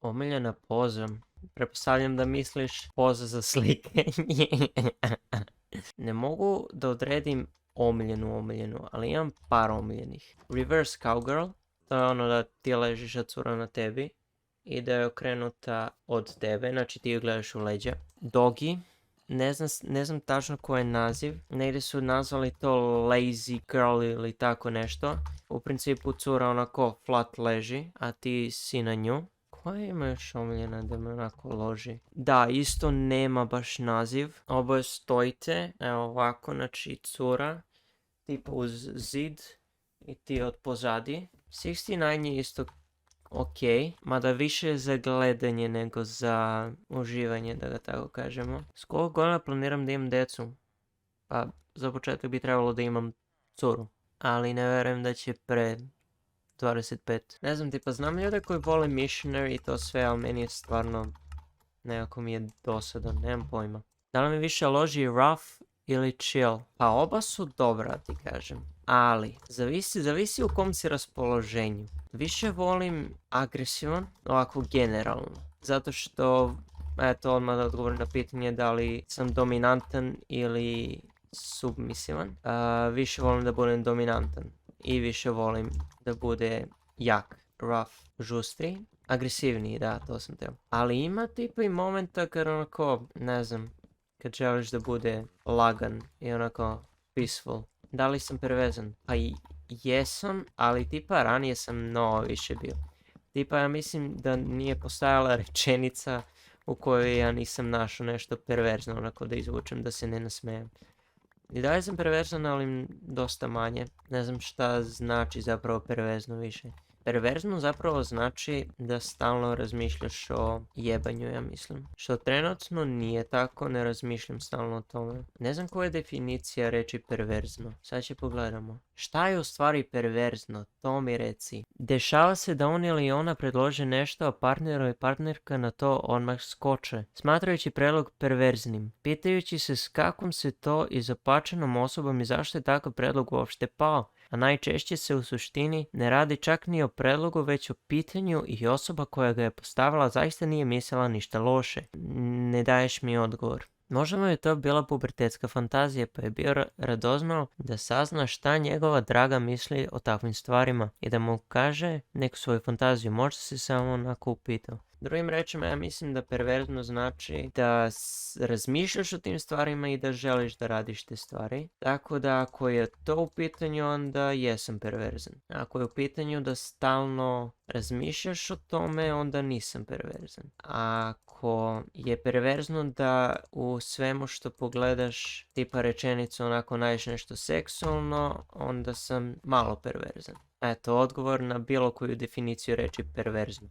Omiljena poza. Pretpostavljam da misliš poza za slikanje. Ne mogu da odredim omiljenu, ali imam par omiljenih. Reverse cowgirl, to je ono da ti ležiš, a cura na tebi i da je okrenuta od tebe, znači ti ju gledaš u leđa. Doggy, ne znam tačno koji je naziv, negdje su nazvali to lazy girl ili tako nešto. U principu cura onako flat leži, a ti si na nju. Koja ima još omiljena da me onako loži? Da, isto nema baš naziv. Oboje stojite, evo ovako, znači cura, tipa uz zid i ti od pozadi. 69 je isto ok, mada više za gledanje nego za uživanje, da ga tako kažemo. S koliko godina planiram da imam djecu? Pa za početak bi trebalo da imam curu, ali ne vjerujem da će pre 25. Ne znam, tipa znam ljude koji vole missionary i to sve, ali meni je stvarno nekako mi je dosadan, nemam pojma. Da li mi više loži rough ili chill? Pa oba su dobra, ti kažem. Ali, zavisi u kom si raspoloženju. Više volim agresivan, ovako generalno. Zato što, eto odmah da odgovorim na pitanje da li sam dominantan ili submisivan. Više volim da budem dominantan. I više volim da bude jak, rough, žustri, agresivniji, da, to sam teo. Ali ima tipa i momenta kad onako, ne znam, kad želiš da bude lagan i onako peaceful. Da li sam pervezan? Pa i jesam, ali tipa ranije sam mnogo više bio. Tipa ja mislim da nije postojala rečenica u kojoj ja nisam našao nešto perverzno, onako da izvučem da se ne nasmejem. I dalje sam perverzan, ali dosta manje. Ne znam šta znači zapravo perverzno više. Perverzno zapravo znači da stalno razmišljaš o jebanju, ja mislim. Što trenutno nije tako, ne razmišljam stalno o tome. Ne znam koja je definicija reći perverzno. Sad će pogledamo. Šta je u stvari perverzno? To mi reci. Dešava se da on ili ona predlože nešto, a partner ili partnerka na to odmah skoče, smatrajući predlog perverznim, pitajući se s kakvom se to izopačenom osobom i zašto je takav predlog uopšte pao. A najčešće se u suštini ne radi čak ni o predlogu, već o pitanju i osoba koja ga je postavila zaista nije mislila ništa loše. Ne daješ mi odgovor. Možda mu je to bila pubertetska fantazija, pa je bio radoznao da sazna šta njegova draga misli o takvim stvarima i da mu kaže neku svoju fantaziju. Možda se samo onako upitao. Drugim rečima, ja mislim da perverzno znači da razmišljaš o tim stvarima i da želiš da radiš te stvari. Tako da ako je to u pitanju, onda jesam perverzan. Ako je u pitanju da stalno razmišljaš o tome, onda nisam perverzan. Ako je perverzno da u svemu što pogledaš tipa rečenicu onako nađeš nešto seksualno, onda sam malo perverzan. Eto, odgovor na bilo koju definiciju reći perverzno.